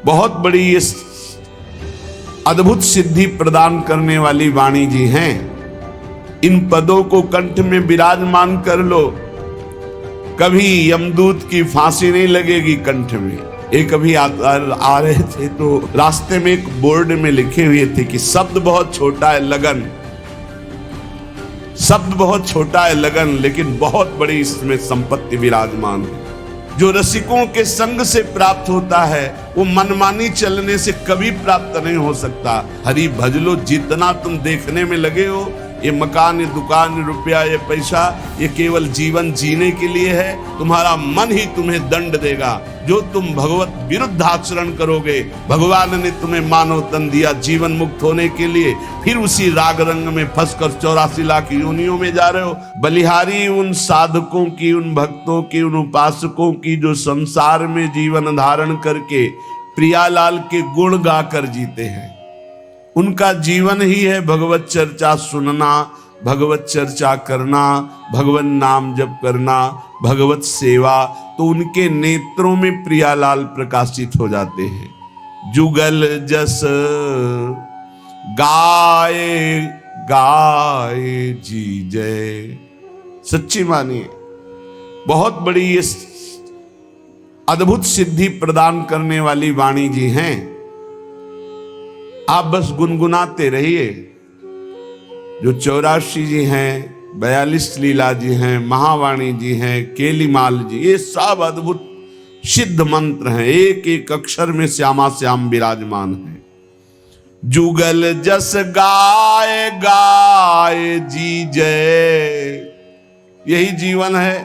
बहुत बड़ी ये अद्भुत सिद्धि प्रदान करने वाली वाणी जी हैं। इन पदों को कंठ में विराजमान कर लो, कभी यमदूत की फांसी नहीं लगेगी कंठ में। एक अभी आ रहे थे तो रास्ते में एक बोर्ड में लिखे हुए थे कि शब्द बहुत छोटा है लगन, शब्द बहुत छोटा है लगन, लेकिन बहुत बड़ी इसमें संपत्ति विराजमान है। जो रसिकों के संग से प्राप्त होता है वो मनमानी चलने से कभी प्राप्त नहीं हो सकता। हरि भज लो, जितना तुम देखने में लगे हो, ये मकान, ये दुकान, ये रुपया, ये पैसा, ये केवल जीवन जीने के लिए है। तुम्हारा मन ही तुम्हें दंड देगा। जो तुम भगवत विरुद्ध आचरण करोगे, भगवान ने तुम्हें मानव तन दिया जीवन मुक्त होने के लिए, फिर उसी राग रंग में फंसकर 84 लाख योनियों में जा रहे हो। बलिहारी उन साधकों की, उन भक्तों की, उन उपासकों की जो संसार में जीवन धारण करके प्रियालाल के गुण गाकर जीते हैं। उनका जीवन ही है भगवत चर्चा सुनना, भगवत चर्चा करना, भगवत नाम जप करना, भगवत सेवा। तो उनके नेत्रों में प्रियालाल प्रकाशित हो जाते हैं। जुगल जस गाए गाए जी जय। सच्ची मानिए, बहुत बड़ी ये अद्भुत सिद्धि प्रदान करने वाली वाणी जी हैं। आप बस गुनगुनाते रहिए। जो 84 जी हैं, 42 लीला जी हैं, महावाणी जी हैं, केलीमाल जी, ये सब अद्भुत सिद्ध मंत्र हैं। एक एक अक्षर में श्यामा श्याम विराजमान है। जुगल जस गाए गाए जी जय, यही जीवन है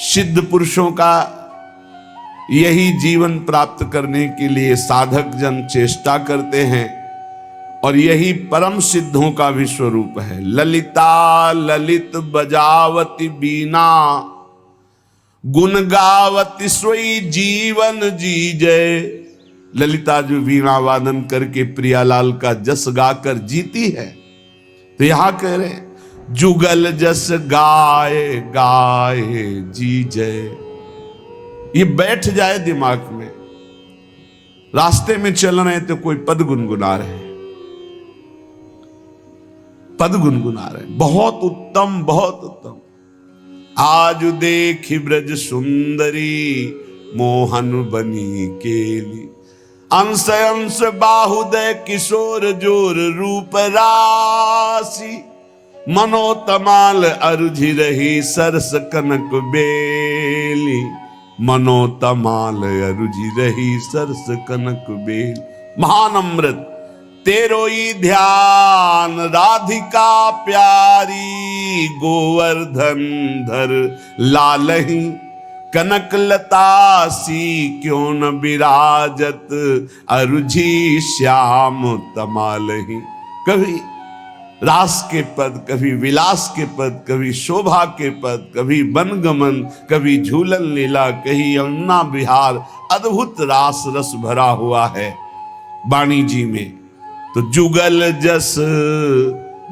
सिद्ध पुरुषों का। यही जीवन प्राप्त करने के लिए साधक जन चेष्टा करते हैं और यही परम सिद्धों का विश्वरूप है। ललिता ललित बजावती बीना, गुण गावती सोई जीवन जी जय। ललिता जो वीणा वादन करके प्रियालाल का जस गाकर जीती है, तो यहां कह रहे जुगल जस गाए गाए जी जय। ये बैठ जाए दिमाग में। रास्ते में चल रहे तो कोई पद गुनगुना रहे, पद गुनगुना रहे, बहुत उत्तम, बहुत उत्तम। आज देखी ब्रज सुंदरी, मोहन बनी केली। अंश अंश बाहुदय किशोर जोर रूप राशि। मनोतमाल अरुझि रही सरस कनक बेली। मनोतमाल अरुझि रही सरस कनक बेल। महान अमृत तेरो ही ध्यान, राधिका प्यारी। गोवर्धन धर लालही, कनक लता सी क्यों न विराजत। अरुझि श्याम तमालही। कभी रास के पद, कभी विलास के पद, कभी शोभा के पद, कभी वनगमन, कभी झूलन लीला, कहीं यमुना विहार। अद्भुत रास रस भरा हुआ है वाणी जी में। तो जुगल जस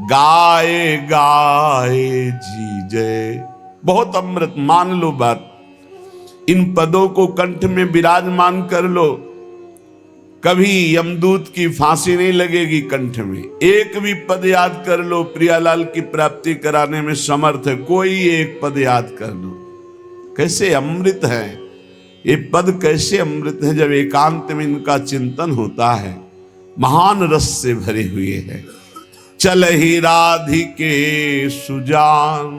गाए गाए जी जय, बहुत अमृत। मान लो बात, इन पदों को कंठ में विराजमान कर लो, कभी यमदूत की फांसी नहीं लगेगी कंठ में। एक भी पद याद कर लो, प्रियालाल की प्राप्ति कराने में समर्थ है। कोई एक पद याद कर लो। कैसे अमृत है ये पद, कैसे अमृत है जब एकांत में इनका चिंतन होता है। महान रस से भरे हुए है। चल ही राधिके सुजान,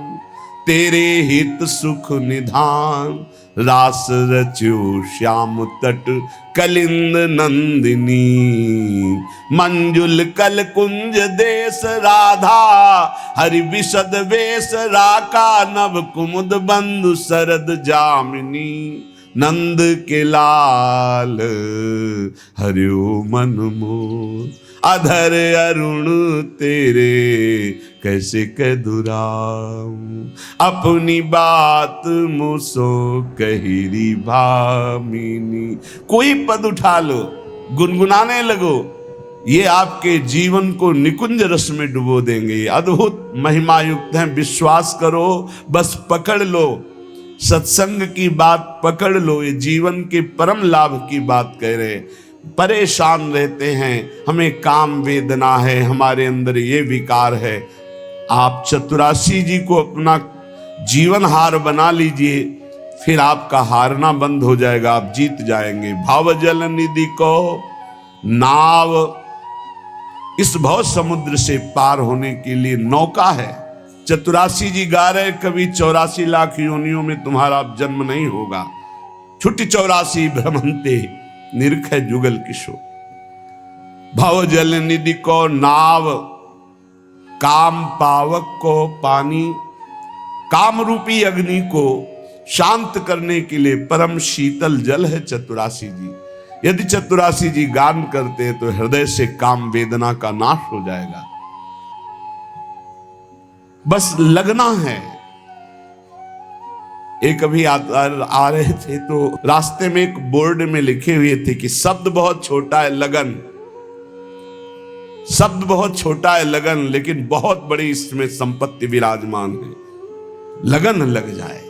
तेरे हित सुख निधान। रास रच्यो श्याम तट कलिंद नंदिनी। मंजुल कल कुंज देश राधा, हरि विशद वेश राका। नभ कुमुद बंधु शरद जामिनी। नंद के लाल हरियो मन मोर। अधर अरुण तेरे कैसे कह दुराऊं। अपनी बात मुसो कहिरी भामिनी। कोई पद उठा लो, गुनगुनाने लगो, ये आपके जीवन को निकुंज रस में डुबो देंगे। अद्भुत महिमा युक्त हैं, विश्वास करो, बस पकड़ लो। सत्संग की बात पकड़ लो, ये जीवन के परम लाभ की बात कह रहे। परेशान रहते हैं, हमें काम वेदना है, हमारे अंदर ये विकार है। आप चतुरासी जी को अपना जीवन हार बना लीजिए, फिर आपका हारना बंद हो जाएगा, आप जीत जाएंगे। भाव जल निधि को नाव, इस भव समुद्र से पार होने के लिए नौका है। चतुरासी जी गा रहे, कभी 84 लाख योनियों में तुम्हारा जन्म नहीं होगा। छुट्टी 84 भ्रमंते निरख जुगल किशोर। भव जल निधि को नाव, काम पावक को पानी, काम रूपी अग्नि को शांत करने के लिए परम शीतल जल है चतुरासी जी। यदि चतुरासी जी गान करते हैं तो हृदय से काम वेदना का नाश हो जाएगा। बस लगना है। एक अभी आ रहे थे तो रास्ते में एक बोर्ड में लिखे हुए थे कि शब्द बहुत छोटा है लगन, शब्द बहुत छोटा है लगन, लेकिन बहुत बड़ी इसमें संपत्ति विराजमान है। लगन लग जाए,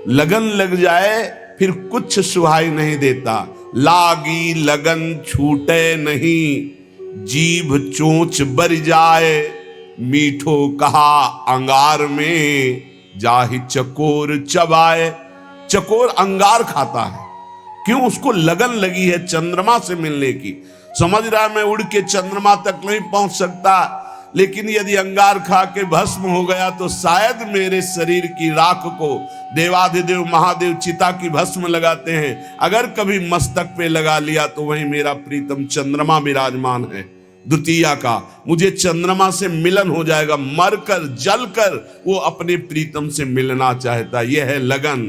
लगन लग जाए, फिर कुछ सुहाई नहीं देता। लागी लगन छूटे नहीं, जीभ चोंच बर जाए, मीठो कहा अंगार में, जाहि चकोर चबाए। चकोर अंगार खाता है, क्यों? उसको लगन लगी है चंद्रमा से मिलने की। समझ रहा है मैं उड़ के चंद्रमा तक नहीं पहुंच सकता, लेकिन यदि अंगार खा के भस्म हो गया तो शायद मेरे शरीर की राख को देवाधिदेव महादेव चिता की भस्म लगाते हैं, अगर कभी मस्तक पे लगा लिया तो वहीं मेरा प्रीतम चंद्रमा विराजमान है द्वितीया का। मुझे चंद्रमा से मिलन हो जाएगा, मरकर जलकर वो अपने प्रीतम से मिलना चाहता। यह है लगन।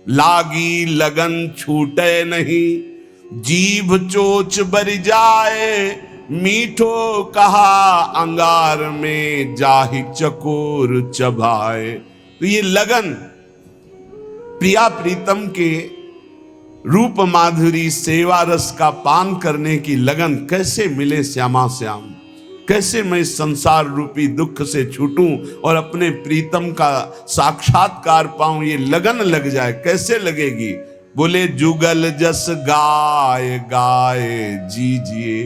लागी लगन छूटे नहीं, जीभ चोच बर जाए, मीठो कहा अंगार में, जाहि चकोर चबाए। तो ये लगन, प्रिया प्रीतम के रूप माधुरी सेवा रस का पान करने की लगन कैसे मिले श्यामा श्याम, कैसे मैं संसार रूपी दुख से छूटूं और अपने प्रीतम का साक्षात्कार पाऊं। ये लगन लग जाए, कैसे लगेगी? बोले जुगल जस गाय गाए जीजिए,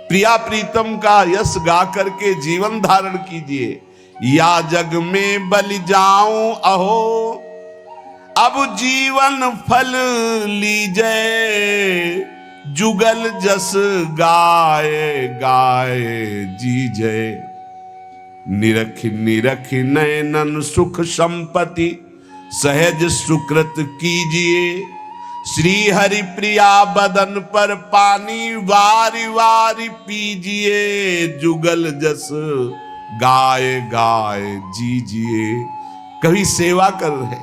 प्रिया प्रीतम का यश गा करके जीवन धारण कीजिए। या जग में बलि जाऊं अहो, अब जीवन फल लीजिए, जुगल जस गाए गाए जीजे। निरख निरख नयनन सुख संपत्ति, सहज सुकृत कीजिए, श्री हरि प्रिया बदन पर पानी वारी वारी पीजिए, जुगल जस गाए गाए जीजिए। कभी सेवा कर रहे,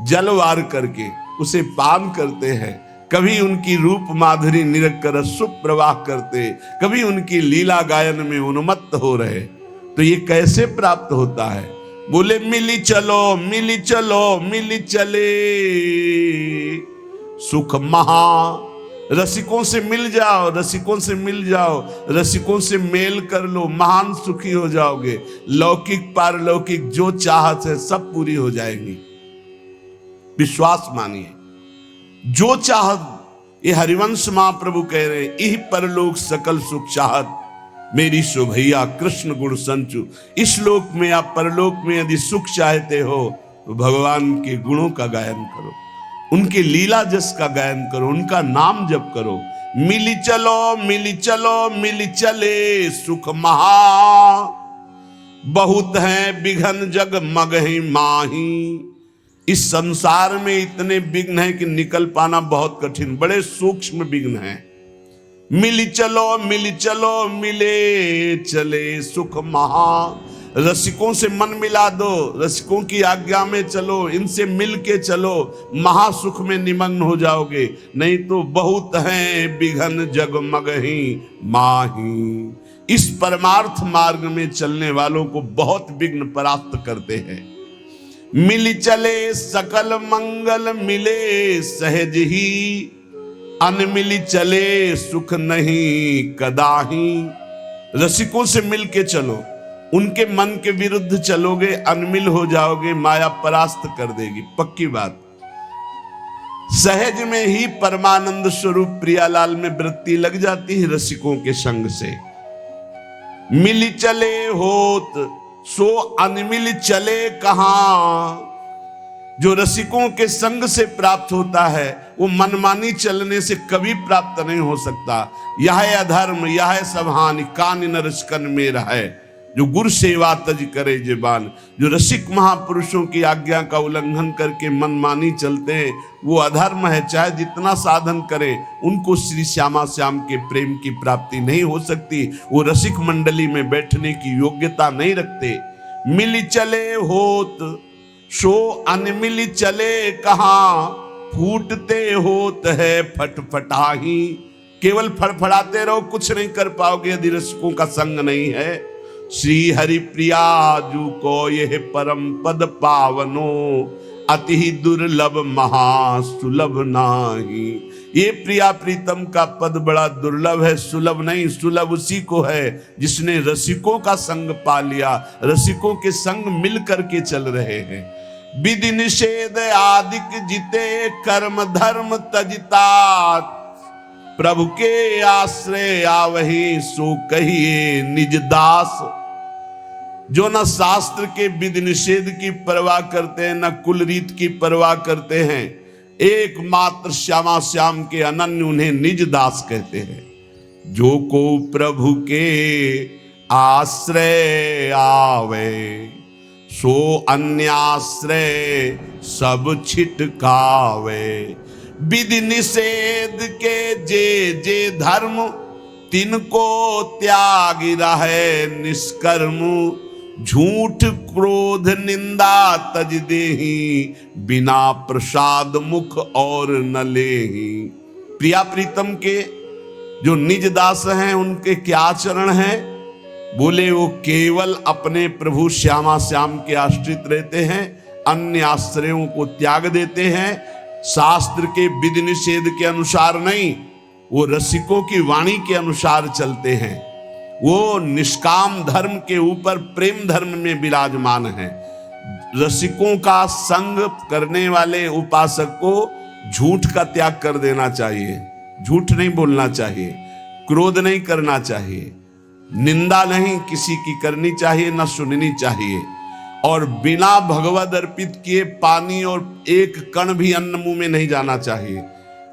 जलवार करके उसे पान करते हैं, कभी उनकी रूप माधुरी निरख कर सुप्रवाह करते, कभी उनकी लीला गायन में उन्मत्त हो रहे। तो ये कैसे प्राप्त होता है? बोले मिली चलो मिली चलो मिली चले, सुख महा। रसिकों से मिल जाओ, रसिकों से मिल जाओ, रसिकों से मेल कर लो, महान सुखी हो जाओगे। लौकिक पारलौकिक जो चाहत है सब पूरी हो जाएगी, विश्वास मानिए। जो चाहत, ये हरिवंश महाप्रभु कह रहे हैं, यही परलोक सकल सुख चाहत, मेरी शोभैया कृष्ण गुण संचु। इस लोक में या परलोक में यदि सुख चाहते हो तो भगवान के गुणों का गायन करो, उनके लीला जस का गायन करो, उनका नाम जप करो। मिली चलो मिली चलो मिली चले, सुख महा। बहुत हैं विघन जग मगहि माही। इस संसार में इतने विघ्न हैं कि निकल पाना बहुत कठिन, बड़े सूक्ष्म विघ्न हैं। मिली चलो मिले चले, सुख महा। रसिकों से मन मिला दो, रसिकों की आज्ञा में चलो, इनसे मिल के चलो, महासुख में निमग्न हो जाओगे। नहीं तो बहुत हैं विघन जग मगहि माही। इस परमार्थ मार्ग में चलने वालों को बहुत विघ्न परास्त करते हैं। मिल चले सकल मंगल मिले सहज ही, अनमिली चले सुख नहीं कदाही। रसिकों से मिल के चलो, उनके मन के विरुद्ध चलोगे, अनमिल हो जाओगे, माया परास्त कर देगी, पक्की बात। सहज में ही परमानंद स्वरूप प्रियालाल में वृत्ति लग जाती है रसिकों के संग से। मिल चले होत सो अनमिल चले कहां। जो रसिकों के संग से प्राप्त होता है वो मनमानी चलने से कभी प्राप्त नहीं हो सकता। यह अधर्म यह सब हानि कान न रसिकन में रहे। जो गुरु सेवा तज करे जीवान। जो रसिक महापुरुषों की आज्ञा का उल्लंघन करके मनमानी चलते हैं वो अधर्म है। चाहे जितना साधन करें उनको श्री श्यामा श्याम के प्रेम की प्राप्ति नहीं हो सकती। वो रसिक मंडली में बैठने की योग्यता नहीं रखते। मिल चले होत सो अनमिल चले कहां। फूटते होत है फटफटाही। केवल फड़फड़ाते रहो, कुछ नहीं कर पाओगे यदि रसिकों का संग नहीं है। श्री हरि प्रिया जू को यह परम पद पावनो। अति दुर्लभ महासुलभ नाही। ये प्रिया प्रीतम का पद बड़ा दुर्लभ है, सुलभ नहीं। सुलभ उसी को है जिसने रसिकों का संग पा लिया, रसिकों के संग मिल करके चल रहे हैं। विधि निषेध आदिक जिते कर्म धर्म तजता। प्रभु के आश्रय आवही सो कहिए निज दास। जो न शास्त्र के विधि निषेध की परवाह करते हैं, न कुल रीत की परवाह करते हैं, एकमात्र श्यामा श्याम के अनन्य उन्हें निज दास कहते हैं। जो को प्रभु के आश्रय आवे सो अन्याश्रय सब छिटकावे। विधि निषेध के जे जे धर्म तिनको त्याग रहे निष्कर्म। झूठ क्रोध निंदा तज देही बिना प्रसाद मुख और न लेही। प्रिया प्रीतम के जो निज दास हैं उनके क्या चरण हैं? बोले वो केवल अपने प्रभु श्यामा श्याम के आश्रित रहते हैं, अन्य आश्रयों को त्याग देते हैं। शास्त्र के विधि निषेध के अनुसार नहीं, वो रसिकों की वाणी के अनुसार चलते हैं। वो निष्काम धर्म के ऊपर प्रेम धर्म में विराजमान है। रसिकों का संग करने वाले उपासक को झूठ का त्याग कर देना चाहिए। झूठ नहीं बोलना चाहिए, क्रोध नहीं करना चाहिए, निंदा नहीं किसी की करनी चाहिए, न सुननी चाहिए। और बिना भगवद अर्पित किए पानी और एक कण भी अन्न मुंह में नहीं जाना चाहिए।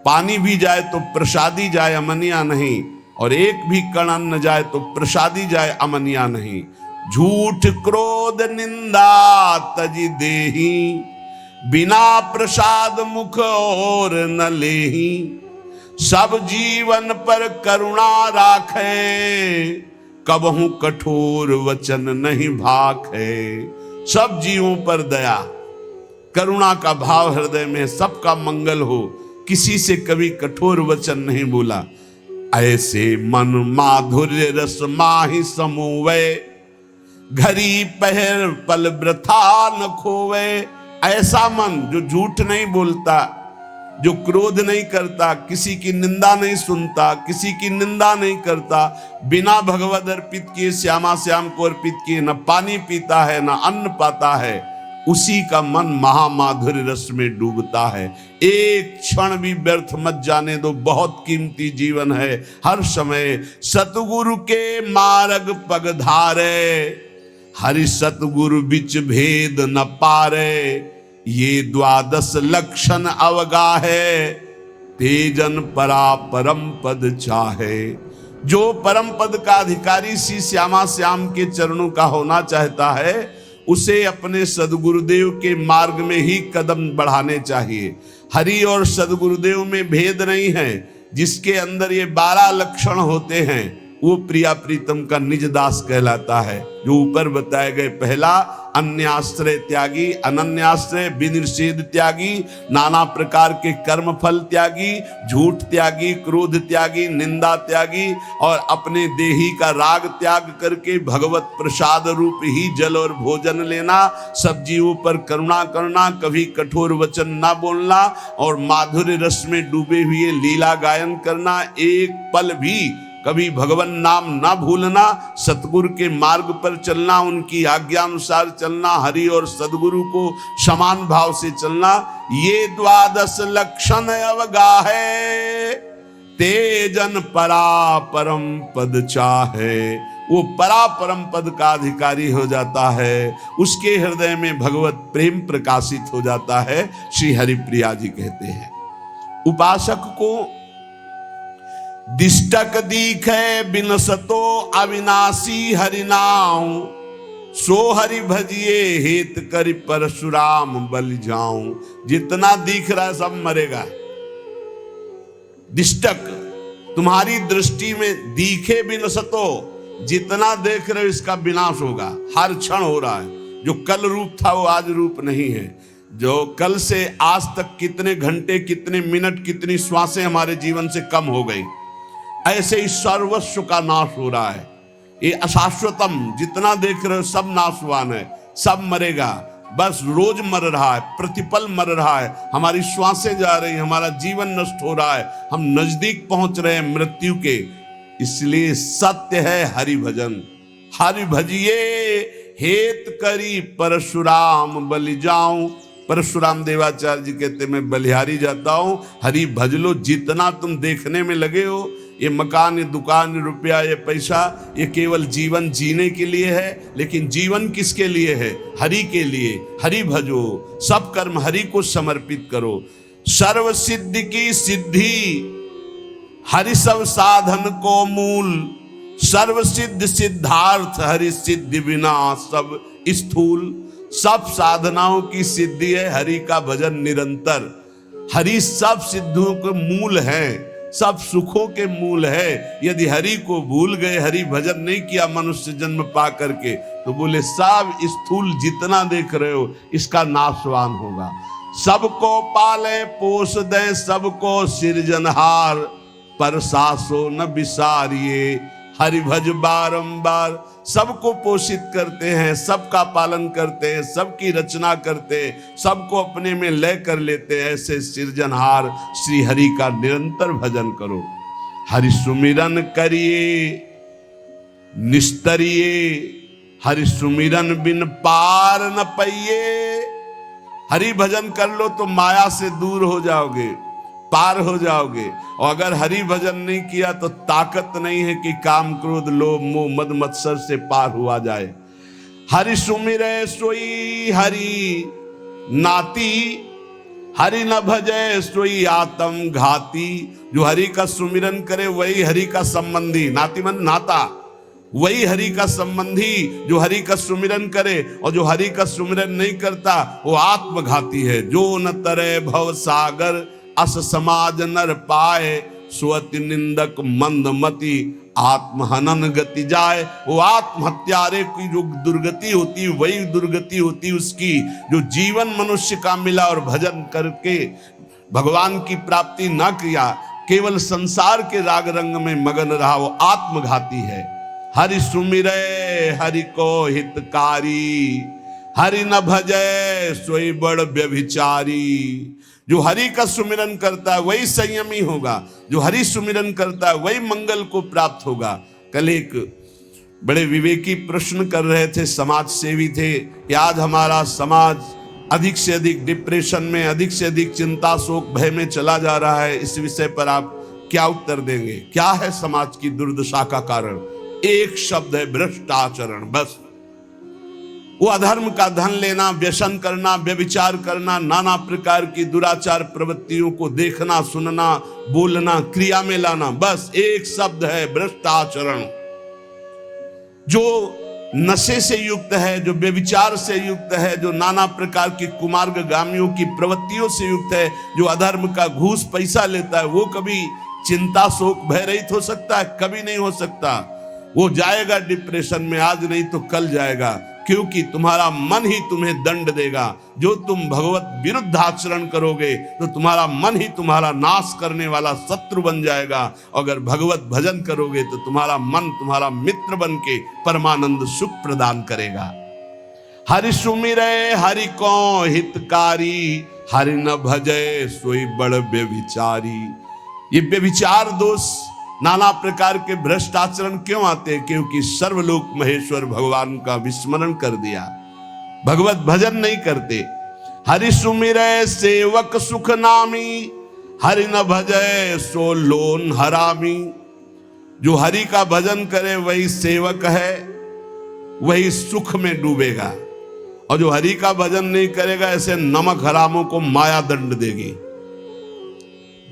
पानी भी जाए तो प्रसादी जाए, अमनिया नहीं। और एक भी कण अन्न जाए तो प्रसादी जाए, अमनिया नहीं। झूठ क्रोध निंदा तज देही बिना प्रसाद मुख और न लेही। सब जीवन पर करुणा राखे कबहू कठोर वचन नहीं भाखे। सब जीवों पर दया करुणा का भाव हृदय में, सबका मंगल हो, किसी से कभी कठोर वचन नहीं बोला। ऐसे मन माधुर्य रस माहि समूवे घड़ी पहर पल वृथा न खोवे। ऐसा मन जो झूठ नहीं बोलता, जो क्रोध नहीं करता, किसी की निंदा नहीं सुनता, किसी की निंदा नहीं करता, बिना भगवद अर्पित किए श्यामा श्याम को अर्पित किए न पानी पीता है न अन्न पाता है, उसी का मन महामाधुर्य रस में डूबता है। एक क्षण भी व्यर्थ मत जाने दो, बहुत कीमती जीवन है। हर समय सतगुरु के मार्ग पग धारे हरि सतगुरु बिच भेद न पारे। ये द्वादश लक्षण अवगाहे तेजन परा परम पद चाहे। जो परम पद का अधिकारी श्री श्यामा श्याम के चरणों का होना चाहता है उसे अपने सदगुरुदेव के मार्ग में ही कदम बढ़ाने चाहिए। हरि और सदगुरुदेव में भेद नहीं है। जिसके अंदर ये 12 लक्षण होते हैं वो प्रिया प्रीतम का निज दास कहलाता है। जो ऊपर बताए गए, पहला अन्याश्रय त्यागी, अनन्याश्रय विनिषेध त्यागी, नाना प्रकार के कर्म फल त्यागी, झूठ त्यागी, क्रोध त्यागी, निंदा त्यागी, और अपने देही का राग त्याग करके भगवत प्रसाद रूप ही जल और भोजन लेना, सब जीवों पर करुणा करना, कभी कठोर वचन ना बोलना, और माधुर्य रस में डूबे हुए लीला गायन करना, एक पल भी कभी भगवान नाम ना भूलना, सतगुरु के मार्ग पर चलना, उनकी आज्ञा अनुसार चलना, हरि और सदगुरु को समान भाव से चलना, ये 12 लक्षण अवगाहे, तेजन परापरम पद चाहे। वो परापरम पद का अधिकारी हो जाता है, उसके हृदय में भगवत प्रेम प्रकाशित हो जाता है। श्री हरिप्रिया जी कहते हैं, उपासक को दिष्टक दीखे बिनसतो अविनाशी हरिनाम, सो हरि भजिए हेत करि परशुराम बलि जाऊं। जितना दिख रहा है सब मरेगा। दिष्टक तुम्हारी दृष्टि में दिखे बिनसतो, जितना देख रहे हो इसका विनाश होगा, हर क्षण हो रहा है। जो कल रूप था वो आज रूप नहीं है। जो कल से आज तक कितने घंटे, कितने मिनट, कितनी श्वासें हमारे जीवन से कम हो गई, ऐसे ही सर्वस्व का नाश हो रहा है। ये अशाश्वतम, जितना देख रहे हो सब नाशवान है, सब मरेगा। बस रोज मर रहा है, प्रतिपल मर रहा है, हमारी श्वासें जा रही, हमारा जीवन नष्ट हो रहा है, हम नजदीक पहुंच रहे हैं मृत्यु के। इसलिए सत्य है हरि भजन। हरि भजिए हेत करी परशुराम बलि जाऊं। परशुराम देवाचार्य जी कहते मैं बलिहारी जाता हूं, हरि भज लो। जितना तुम देखने में लगे हो, ये मकान, ये दुकान, ये रुपया, ये पैसा, ये केवल जीवन जीने के लिए है, लेकिन जीवन किसके लिए है? हरि के लिए। हरि भजो, सब कर्म हरि को समर्पित करो। सर्व सिद्धि की सिद्धि हरि सब साधन को मूल, सर्व सिद्ध सिद्धार्थ हरि सिद्धि बिना सब स्थूल। सब साधनाओं की सिद्धि है हरि का भजन निरंतर। हरि सब सिद्धियों के मूल है, सब सुखों के मूल है। यदि हरि को भूल गए, हरि भजन नहीं किया मनुष्य जन्म पा करके, तो बोले सब स्थूल जितना देख रहे हो इसका नाशवान होगा। सबको पाले पोस दे, सबको सिरजनहार, पर सासो न बिसारिए हरि भज बारंबार। सबको पोषित करते हैं, सबका पालन करते हैं, सबकी रचना करते हैं, सबको अपने में लय कर लेते हैं। ऐसे सृजनहार श्री हरि का निरंतर भजन करो। हरि सुमिरन करिए निस्तरिए, हरि सुमिरन बिन पार न पाइए। हरि भजन कर लो तो माया से दूर हो जाओगे, पार हो जाओगे। और अगर हरि भजन नहीं किया तो ताकत नहीं है कि काम क्रोध लोभ मोह मद मत्सर से पार हुआ जाए। हरि सुमिरे सोई हरि नाती, हरि न भजे सोई आत्म घाती। जो हरि का सुमिरन करे वही हरि का संबंधी, नाती मन नाता, वही हरि का संबंधी जो हरि का सुमिरन करे। और जो हरि का सुमिरन नहीं करता वो आत्मघाती है। जो न तरे भव सागर अस समाज नर पाए, स्वति निंदक मंदमति आत्महनन गति जाए। वो आत्महत्यारे की जो दुर्गति होती वही दुर्गति होती उसकी, जो जीवन मनुष्य का मिला और भजन करके भगवान की प्राप्ति न किया, केवल संसार के राग रंग में मगन रहा, वो आत्मघाती है। हरि सुमिरे हरि को हितकारी, हरि न भजे सोई बड़ व्यभिचारी। जो हरि का सुमिरन करता है वही संयमी होगा, जो हरि सुमिरन करता है वही मंगल को प्राप्त होगा। कल एक बड़े विवेकी प्रश्न कर रहे थे, समाज सेवी थे, कि आज हमारा समाज अधिक से अधिक डिप्रेशन में, अधिक से अधिक चिंता शोक भय में चला जा रहा है। इस विषय पर आप क्या उत्तर देंगे? क्या है समाज की दुर्दशा का कारण? एक शब्द है, भ्रष्टाचरण। बस वो अधर्म का धन लेना, व्यसन करना, व्यभिचार करना, नाना प्रकार की दुराचार प्रवृत्तियों को देखना, सुनना, बोलना, क्रिया में लाना, बस एक शब्द है, भ्रष्टाचरण। जो नशे से युक्त है, जो व्यभिचार से युक्त है, जो नाना प्रकार की कुमार्गामियों की प्रवृत्तियों से युक्त है, जो अधर्म का घूस पैसा लेता है, वो कभी चिंता शोक भय रहित हो सकता है? कभी नहीं हो सकता। वो जाएगा डिप्रेशन में, आज नहीं तो कल जाएगा, क्योंकि तुम्हारा मन ही तुम्हें दंड देगा। जो तुम भगवत विरुद्ध आचरण करोगे तो तुम्हारा मन ही तुम्हारा नाश करने वाला शत्रु बन जाएगा। अगर भगवत भजन करोगे तो तुम्हारा मन तुम्हारा मित्र बन के परमानंद सुख प्रदान करेगा। हरि सुमिरे हरि को हितकारी, हरि न भजे सोई बड़ व्यभिचारी। ये व्यभिचार दोष नाना प्रकार के भ्रष्ट आचरण क्यों आते? क्योंकि सर्वलोक महेश्वर भगवान का विस्मरण कर दिया, भगवत भजन नहीं करते। हरि सुमिरै सेवक सुख नामी, हरि न भजै सो लोन हरामी। जो हरि का भजन करे वही सेवक है, वही सुख में डूबेगा, और जो हरि का भजन नहीं करेगा ऐसे नमक हरामों को माया दंड देगी।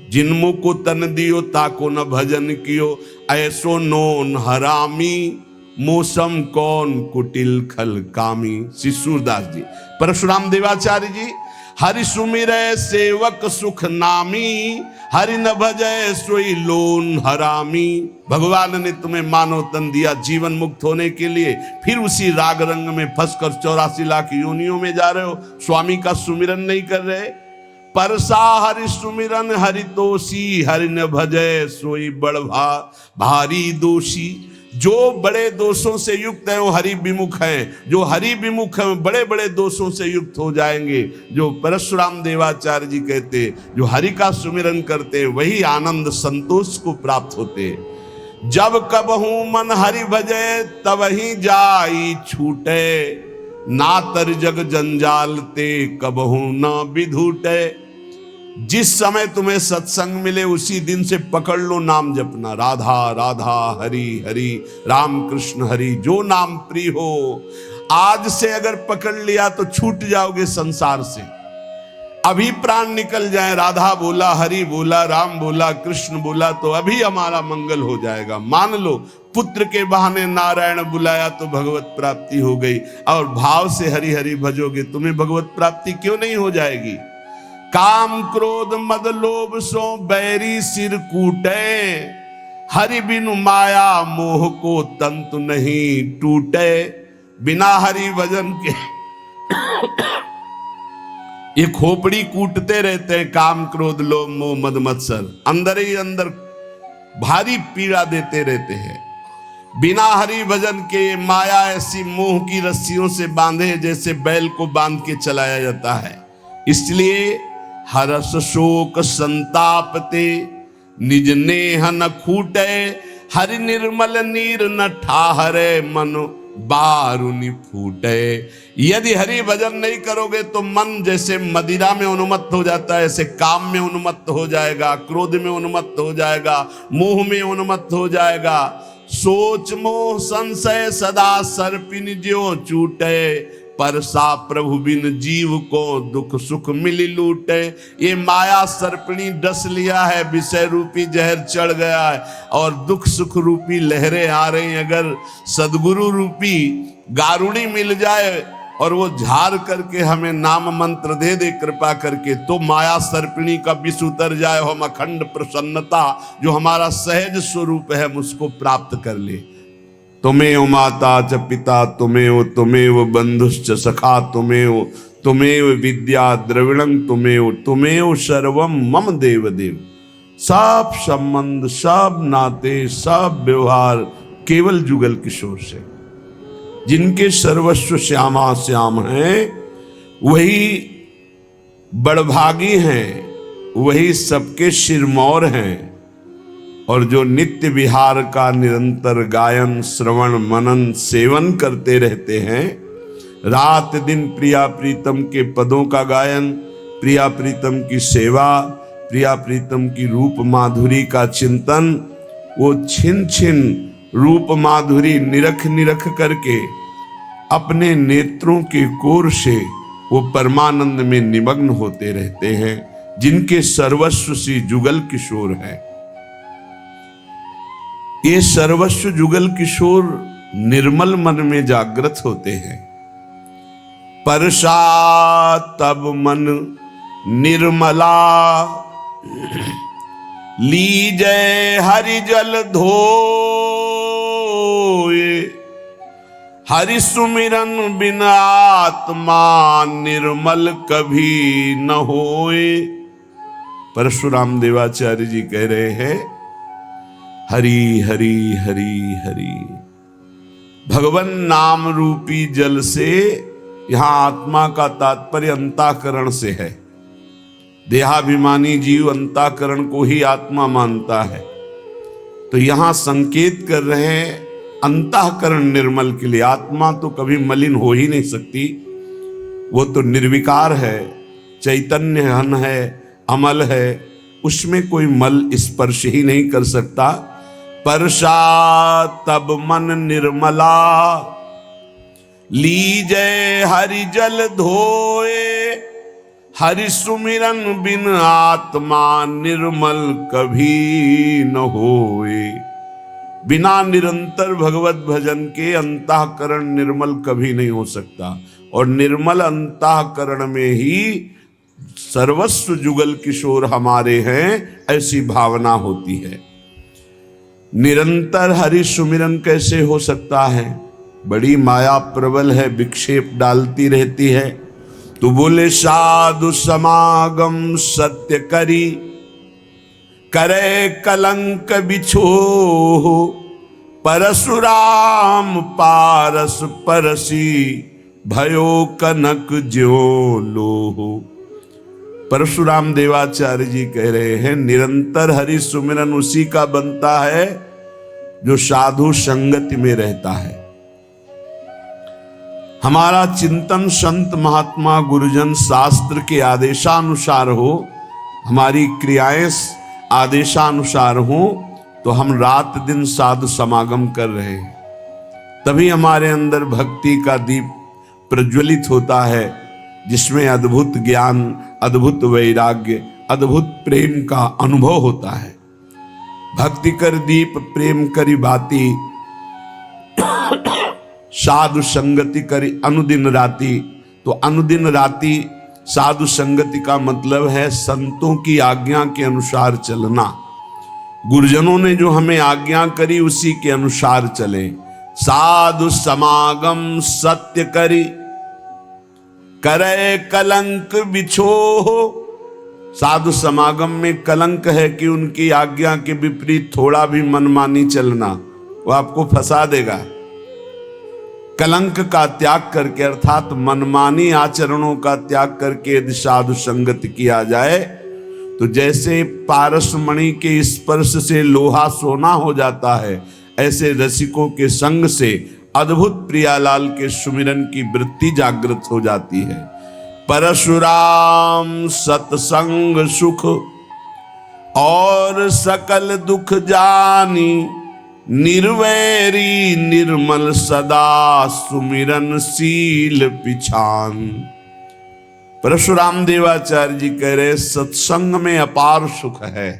जिनमु को तन दियो ताको न भजन कियो, ऐसो नोन हरामी, मौसम कौन कुटिल खल कामी। श्री सूरदास जी। परशुराम देवाचार्य जी। हरि सुमिरै सेवक सुख नामी, हरि न भजै सोई लोन हरामी। भगवान ने तुम्हें मानव तन दिया जीवन मुक्त होने के लिए, फिर उसी राग रंग में फंसकर 84 लाख योनियों में जा रहे हो, स्वामी का सुमिरन नहीं कर रहे। परसा हरि सुमिरन हरि तोषी, हरि न भजै सोई बड़ भारी दोषी। जो बड़े दोषों से युक्त है वो हरि विमुख है, जो हरि विमुख है बड़े बड़े दोषों से युक्त हो जाएंगे। जो परशुराम देवाचार्य जी कहते, जो हरि का सुमिरन करते वही आनंद संतोष को प्राप्त होते। जब कबहू मन हरि भजै तब ही जाई छूटे, ना तर जग जंजाल ते कबहू ना विधूटे। जिस समय तुम्हें सत्संग मिले उसी दिन से पकड़ लो नाम जपना, राधा राधा हरि हरि राम कृष्ण हरि, जो नाम प्रिय हो। आज से अगर पकड़ लिया तो छूट जाओगे संसार से। अभी प्राण निकल जाए, राधा बोला, हरि बोला, राम बोला, कृष्ण बोला, तो अभी हमारा मंगल हो जाएगा। मान लो पुत्र के बहाने नारायण बुलाया तो भगवत प्राप्ति हो गई, और भाव से हरि हरि भजोगे तुम्हें भगवत प्राप्ति क्यों नहीं हो जाएगी। काम क्रोध मद लोभ सो बैरी सिर कूटे, हरि बिनु माया मोह को तंतु नहीं टूटे। बिना हरि भजन के ये खोपड़ी कूटते रहते हैं, काम क्रोध लोभ मोह मद मत्सर अंदर ही अंदर भारी पीड़ा देते रहते हैं। बिना हरि भजन के माया ऐसी मोह की रस्सियों से बांधे जैसे बैल को बांध के चलाया जाता है। इसलिए हरस शोक संतापते निज नेह न खूटे, हरि निर्मल नीर न ठाहरे मन बारुनि फूटे। यदि हरि भजन नहीं करोगे तो मन जैसे मदिरा में उन्मत्त हो जाता है, ऐसे काम में उन्मत्त हो जाएगा, क्रोध में उन्मत्त हो जाएगा, मोह में उन्मत्त हो जाएगा। सोच मोह संशय सदा सर्पिन ज्यों चूटे, परसा प्रभु बिन जीव को दुख सुख मिली लूटे। ये माया सर्पिणी डस लिया है, विषय रूपी जहर चढ़ गया है और दुख सुख रूपी लहरें आ रही। अगर सदगुरु रूपी गारुड़ी मिल जाए और वो झाड़ करके हमें नाम मंत्र दे दे कृपा करके, तो माया सर्पिणी का विष उतर जाए, हम अखंड प्रसन्नता जो हमारा सहज स्वरूप है उसको प्राप्त कर ले। तुमेव माता च पिता तुमेव, तुमेव बंधुश्च सखा तुमेव, तुमेव विद्या द्रविणं तुमेव, तुमेव सर्वम मम देव देव। सब संबंध, सब नाते, सब व्यवहार केवल जुगल किशोर से। जिनके सर्वस्व श्यामा श्याम हैं वही बड़भागी हैं, वही सबके सिरमौर हैं। और जो नित्य विहार का निरंतर गायन श्रवण मनन सेवन करते रहते हैं, रात दिन प्रिया प्रीतम के पदों का गायन, प्रिया प्रीतम की सेवा, प्रिया प्रीतम की रूप माधुरी का चिंतन, वो छिन छिन रूप माधुरी निरख निरख करके अपने नेत्रों के कोर से वो परमानंद में निमग्न होते रहते हैं। जिनके सर्वस्व श्री जुगल किशोर है। ये सर्वस्व जुगल किशोर निर्मल मन में जागृत होते हैं। परसा तब मन निर्मला, लीजय हरि जल धोए, हरि सुमिरन बिन आत्मा निर्मल कभी न होए। परशुराम देवाचार्य जी कह रहे हैं, हरि हरि हरि हरि। भगवान नाम रूपी जल से, यहां आत्मा का तात्पर्य अंताकरण से है। देहाभिमानी जीव अंताकरण को ही आत्मा मानता है। तो यहां संकेत कर रहे हैं अंतःकरण निर्मल के लिए। आत्मा तो कभी मलिन हो ही नहीं सकती, वो तो निर्विकार है, चैतन्य घन है, अमल है, उसमें कोई मल स्पर्श ही नहीं कर सकता। परशा तब मन निर्मला, लीजय हरि जल धोए, हरि सुमिरन बिन आत्मा निर्मल कभी न होए। बिना निरंतर भगवत भजन के अंतःकरण निर्मल कभी नहीं हो सकता, और निर्मल अंतःकरण में ही सर्वस्व जुगल किशोर हमारे हैं, ऐसी भावना होती है। निरंतर हरि सुमिरन कैसे हो सकता है? बड़ी माया प्रबल है, विक्षेप डालती रहती है। तो बोले साधु समागम सत्य करी, करे कलंक बिछो, परशुराम पारस परसी, भयो कनक ज्यो लोहो। परशुराम देवाचार्य जी कह रहे हैं निरंतर हरि सुमिरन उसी का बनता है जो साधु संगति में रहता है। हमारा चिंतन संत महात्मा गुरुजन शास्त्र के आदेशानुसार हो, हमारी क्रियाएं आदेशानुसार हो, तो हम रात दिन साधु समागम कर रहे हैं। तभी हमारे अंदर भक्ति का दीप प्रज्वलित होता है, जिसमें अद्भुत ज्ञान, अद्भुत वैराग्य, अद्भुत प्रेम का अनुभव होता है। भक्ति कर दीप प्रेम करी बाती, साधु संगति करी अनुदिन राती। तो अनुदिन राती साधु संगति का मतलब है संतों की आज्ञा के अनुसार चलना। गुरुजनों ने जो हमें आज्ञा करी उसी के अनुसार चले। साधु समागम सत्य करी, करे कलंक बिछो। साधु समागम में कलंक है कि उनकी आज्ञा के विपरीत थोड़ा भी मनमानी चलना, वो आपको फंसा देगा। कलंक का त्याग करके, अर्थात मनमानी आचरणों का त्याग करके यदि साधु संगत किया जाए तो जैसे पारसमणि के स्पर्श से लोहा सोना हो जाता है, ऐसे रसिकों के संग से अद्भुत प्रियालाल के सुमिरन की वृत्ति जागृत हो जाती है। परशुराम सत्संग सुख और सकल दुख जानी, निर्वैरी निर्मल सदा सुमिरन शील पिछान। परशुराम देवाचार्य जी कह रहे सत्संग में अपार सुख है।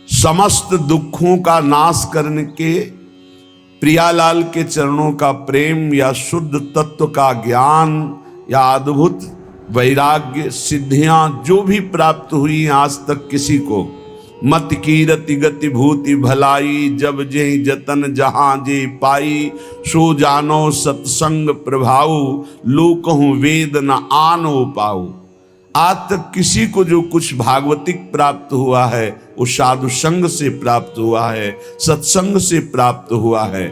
समस्त दुखों का नाश करने के प्रियालाल के चरणों का प्रेम, या शुद्ध तत्व का ज्ञान, या अद्भुत वैराग्य सिद्धियां जो भी प्राप्त हुई आज तक किसी को, मत कीरति गति भूति भलाई, जब जे जतन जहां जे पाई, सो जानो सत्संग प्रभाऊ, लोकहु वेद न आनो पाऊ। आज तक किसी को जो कुछ भागवतिक प्राप्त हुआ है वो साधु संग से प्राप्त हुआ है, सत्संग से प्राप्त हुआ है।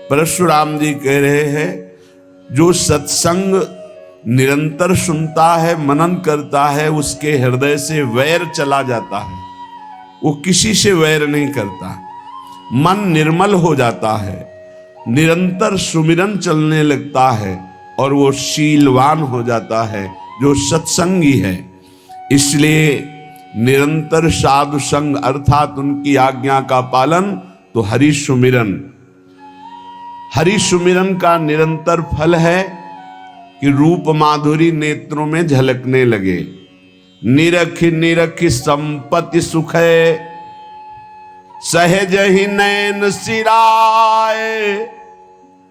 परशुराम जी कह रहे हैं जो सत्संग निरंतर सुनता है, मनन करता है, उसके हृदय से वैर चला जाता है। वो किसी से वैर नहीं करता, मन निर्मल हो जाता है, निरंतर सुमिरन चलने लगता है, और वो शीलवान हो जाता है जो सत्संगी है। इसलिए निरंतर साधु संग अर्थात उनकी आज्ञा का पालन, तो हरि सुमिरन। हरि सुमिरन का निरंतर फल है कि रूप माधुरी नेत्रों में झलकने लगे। निरख निरख संपत्ति सुख है, सहज ही नैन सिराए,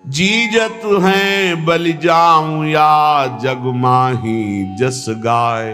जीजत हैं बलि जाऊं या जग माही जस गाय।